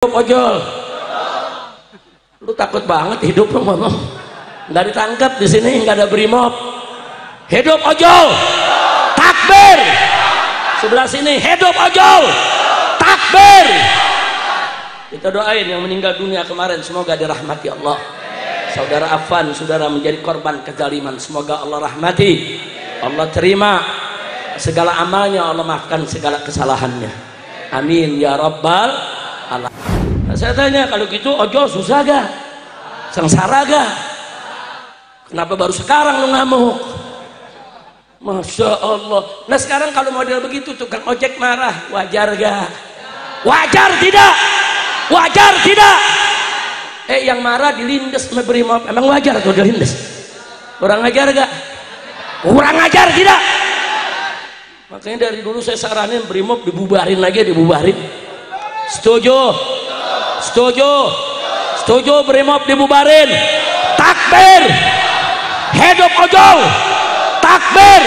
Ojol, lu takut banget hidup lu ngomong, nggak ditangkap di sini, nggak ada brimob. Hidup ojol, takbir. Sebelah sini hidup ojol, takbir. Kita doain yang meninggal dunia kemarin, semoga dirahmati Allah. Saudara Afan, saudara menjadi korban kezaliman, semoga Allah rahmati, Allah terima segala amalnya, Allah maafkan segala kesalahannya. Amin ya rabbal alamin. Nah, saya tanya, kalau gitu ojol susah gak? Sengsara gak? Kenapa baru sekarang lu ngamuk? Masya Allah. Nah sekarang kalau model begitu tukang ojek marah, wajar gak? Wajar tidak? Wajar tidak? Yang marah dilindes sama brimob, emang wajar tuh dilindes? Kurang ajar gak? Kurang ajar tidak? Makanya dari dulu saya saranin brimob dibubarin aja, dibubarin. Setuju? Setuju? Setuju brimob dibubarin? Takbir. Hidup ojol, takbir.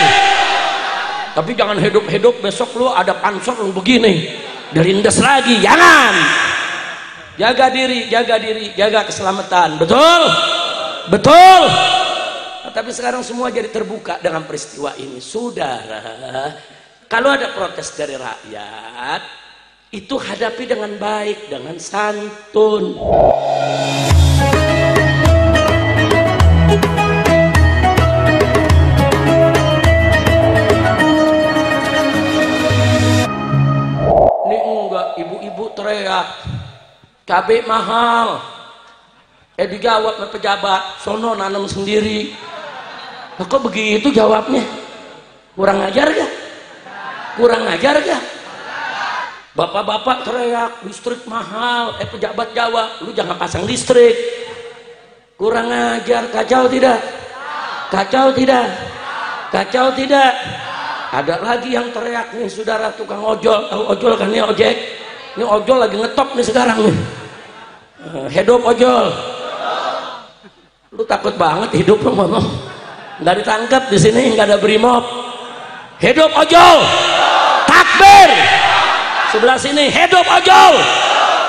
Tapi jangan hidup-hidup besok lu ada pansor lu begini dilindas lagi, jangan. Jaga diri, jaga diri, jaga keselamatan. Betul? Betul? Nah, tapi sekarang semua jadi terbuka dengan peristiwa ini. Saudara, kalau ada protes dari rakyat, itu hadapi dengan baik, dengan santun. Ini enggak, ibu-ibu teriak, cabai mahal. Dijawab sama pejabat, sono nanam sendiri. Nah, kok begitu jawabnya? Kurang ajar gak? Kurang ajar gak? Bapak-bapak teriak listrik mahal, pejabat jawab, lu jangan pasang listrik. Kurang ajar, kacau tidak? Kacau tidak? Kacau tidak? Ada lagi yang teriak nih, saudara, tukang ojol. Tahu ojol kan, ini ojek. Ini ojol lagi ngetop nih sekarang nih. Hidup ojol. Lu takut banget hidup lu ngomong, nggak ditangkap di sini, nggak ada brimob. Hidup ojol, takbir. Sebelah sini hidup ojol,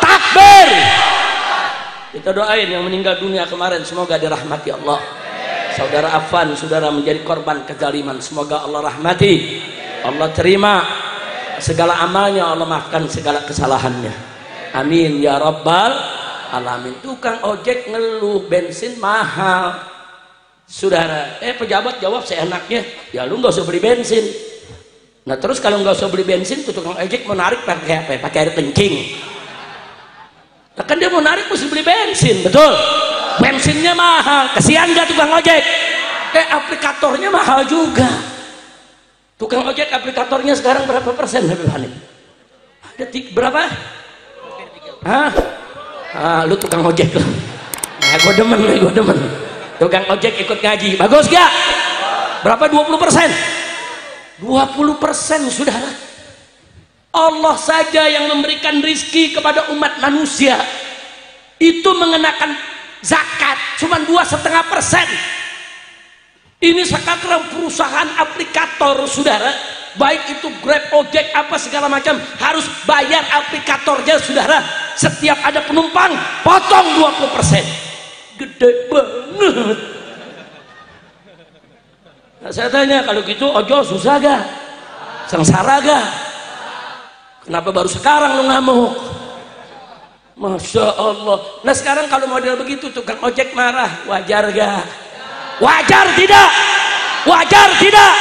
takbir. Kita doain yang meninggal dunia kemarin, semoga dirahmati Allah. Saudara Afan, saudara menjadi korban kezaliman, semoga Allah rahmati, Allah terima segala amalnya, Allah maafkan segala kesalahannya. Amin ya rabbal alamin. Tukang ojek ngeluh bensin mahal, saudara. Pejabat jawab seenaknya, ya lu nggak usah beli bensin. Nah terus kalau nggak usah beli bensin, tukang ojek mau narik pakai apa? Pakai air kencing. Nah, kan dia mau narik mesti beli bensin, betul? Bensinnya mahal, kesian nggak tukang ojek? Aplikatornya mahal juga. Tukang ojek aplikatornya sekarang berapa persen, Habib Hanif? Ada berapa? Hah? Lu tukang ojek lu. Nah, gue demen. Tukang ojek ikut ngaji, bagus gak? Berapa? 20%? 20%, saudara. Allah saja yang memberikan rizki kepada umat manusia itu mengenakan zakat cuma 2,5%. Ini sekarang perusahaan aplikator, saudara, baik itu Grab, ojek, apa segala macam, harus bayar aplikatornya, saudara. Setiap ada penumpang potong 20%. Gede banget. Nah, saya tanya, kalau gitu ojol susah gak? Sengsara gak? Kenapa baru sekarang lu ngamuk? Masya Allah. Nah sekarang kalau model begitu tukang ojek marah, wajar gak? Wajar tidak? Wajar tidak?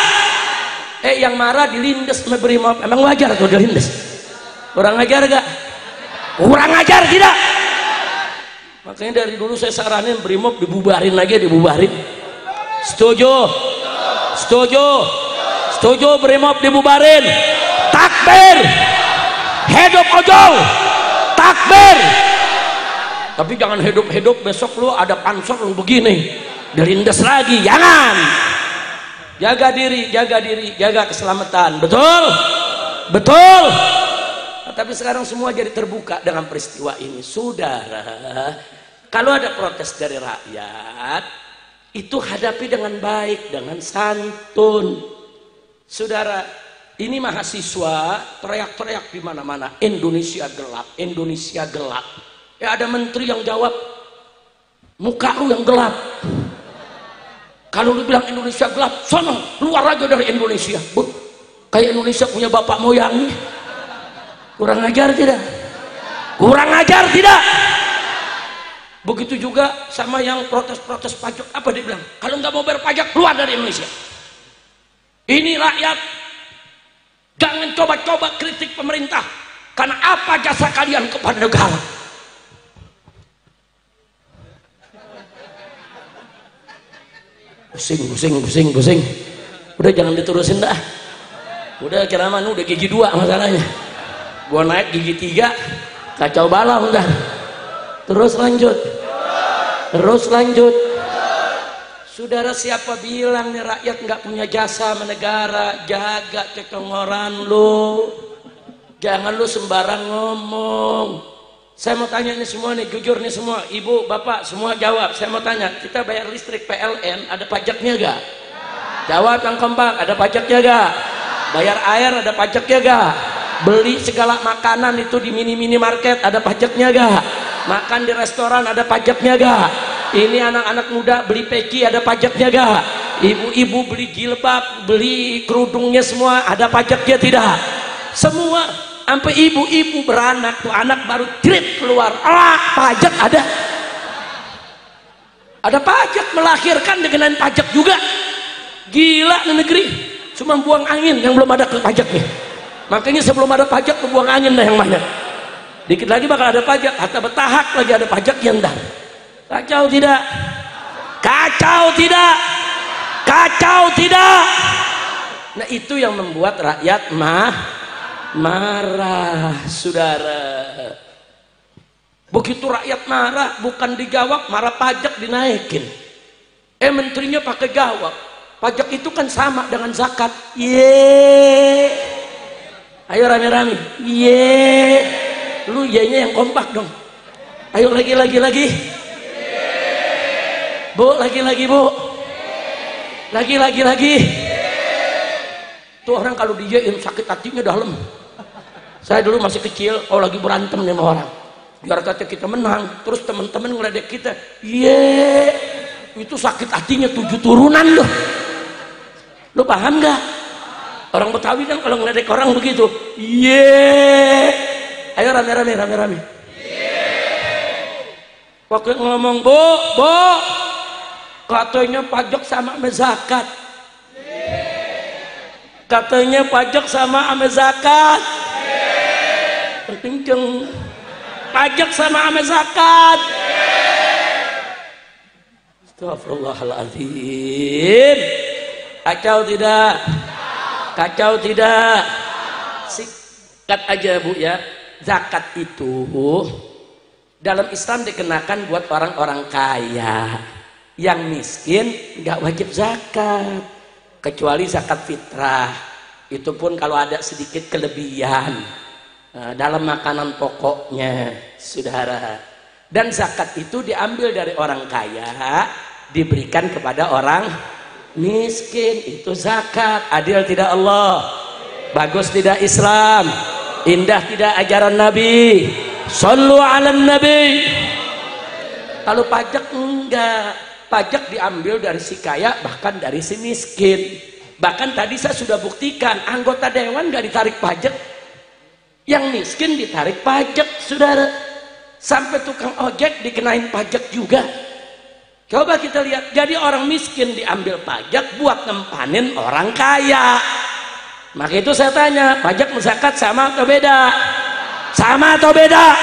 Yang marah dilindes sama brimob, emang wajar tuh dilindes? Kurang ajar gak? Kurang ajar tidak? Makanya dari dulu saya saranin brimob dibubarin aja, dibubarin. Setuju? Setuju? Setuju brimob dibubarin? Takbir. Hidup ojol, takbir. Tapi jangan hidup-hidup besok lu ada pansor lu begini dilindas lagi, jangan. Jaga diri, jaga diri, jaga keselamatan. Betul? Betul? Nah, tapi sekarang semua jadi terbuka dengan peristiwa ini. Saudara, kalau ada protes dari rakyat, itu hadapi dengan baik, dengan santun. Saudara, ini mahasiswa teriak-teriak di mana-mana, Indonesia gelap, Indonesia gelap. Ya ada menteri yang jawab, muka lu yang gelap. Kalau lu bilang Indonesia gelap, sono keluar aja dari Indonesia. Kayak Indonesia punya bapak moyang. Kurang ajar tidak? Kurang ajar tidak? Begitu juga sama yang protes-protes pajak. Apa dia bilang? Kalau nggak mau bayar pajak, keluar dari Indonesia. Ini rakyat, jangan coba-coba kritik pemerintah, karena apa jasa kalian kepada negara? Pusing. Udah jangan diterusin dah. Udah kira mana udah gigi 2 masalahnya. Gua naik gigi 3, kacau balau udah. Terus lanjut. Saudara, siapa bilang nih rakyat nggak punya jasa sama negara? Jaga ketengoran lu. Jangan lu sembarang ngomong. Saya mau tanya nih semua nih, jujur nih semua, ibu, bapak, semua jawab. Saya mau tanya, kita bayar listrik PLN, ada pajaknya gak? Jawab yang kompak, ada pajaknya gak? Bayar air, ada pajaknya gak? Beli segala makanan itu di mini market, ada pajaknya gak? Makan di restoran, ada pajaknya gak? Ini anak-anak muda beli peci, ada pajaknya gak? Ibu-ibu beli jilbab, beli kerudungnya semua, ada pajaknya tidak? Semua. Sampai ibu-ibu beranak tuh, anak baru trip keluar, pajak ada. Ada pajak, melahirkan dengan pajak juga. Gila nih negeri, cuma buang angin yang belum ada pajaknya. Makanya sebelum ada pajak, buang angin dah yang banyak. Dikit lagi bakal ada pajak, hatta bertahak lagi ada pajak yang dah. Kacau tidak? Kacau tidak? Kacau tidak? Nah itu yang membuat rakyat marah, saudara. Begitu rakyat marah, bukan digawak, marah pajak dinaikin. Menterinya pakai gawak. Pajak itu kan sama dengan zakat. Ayo rame-rame. Lu nya yang kompak dong. Ayo lagi. Bu, lagi bu. Lagi. Tuh orang kalau dijain sakit hatinya dalam. Saya dulu masih kecil, lagi berantem sama orang, biar kata kita menang, terus teman-teman ngeledek kita, itu sakit hatinya 7 turunan loh. Lo paham nggak? Orang Betawi kan kalau ngeledek orang begitu, ayo rame-rame. Waktu ngomong, bu, katanya pajak sama zakat. Katanya pajak sama zakat. Kenceng. Pajak sama zakat. Astagfirullahaladzim. Kacau tidak? Kacau tidak? Sikat aja bu ya. Zakat itu dalam Islam dikenakan buat orang-orang kaya. Yang miskin nggak wajib zakat, kecuali zakat fitrah. Itu pun kalau ada sedikit kelebihan dalam makanan pokoknya, saudara. Dan zakat itu diambil dari orang kaya, diberikan kepada orang miskin. Itu zakat. Adil tidak Allah? Bagus tidak Islam? Indah tidak ajaran Nabi? Sallu ala Nabi. Kalau pajak enggak. Pajak diambil dari si kaya, bahkan dari si miskin. Bahkan tadi saya sudah buktikan, anggota dewan nggak ditarik pajak, yang miskin ditarik pajak, saudara. Sampai tukang ojek dikenain pajak juga. Coba kita lihat, jadi orang miskin diambil pajak buat nempanin orang kaya. Maka itu saya tanya, pajak zakat sama atau beda? Sama atau beda?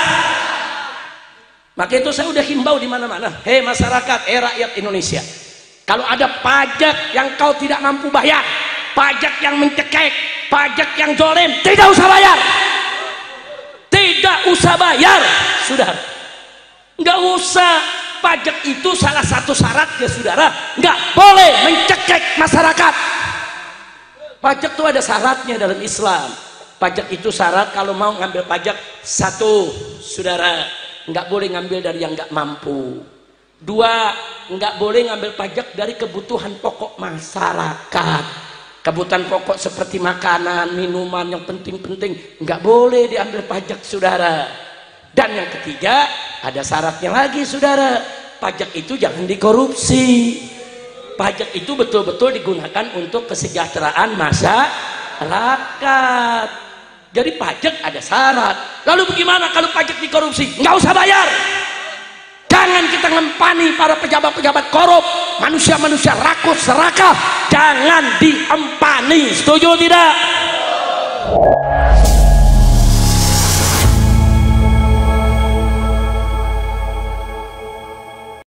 Maka itu saya udah himbau di mana-mana, hei masyarakat, rakyat Indonesia, kalau ada pajak yang kau tidak mampu bayar, pajak yang mencekik, pajak yang zalim, tidak usah bayar. Tidak usah bayar, sudah. Nggak usah. Pajak itu salah satu syarat ya saudara, nggak boleh mencekik masyarakat. Pajak itu ada syaratnya dalam Islam. Pajak itu syarat kalau mau ngambil pajak, satu, saudara, nggak boleh ngambil dari yang nggak mampu. Dua, nggak boleh ngambil pajak dari kebutuhan pokok masyarakat. Kebutuhan pokok seperti makanan, minuman yang penting-penting nggak boleh diambil pajak, saudara. Dan yang ketiga, ada syaratnya lagi, saudara. Pajak itu jangan dikorupsi. Pajak itu betul-betul digunakan untuk kesejahteraan masyarakat. Jadi pajak ada syarat. Lalu bagaimana kalau pajak dikorupsi? Nggak usah bayar. Jangan kita ngempani para pejabat-pejabat korup, manusia-manusia rakus serakah. Jangan diempani. Setuju tidak?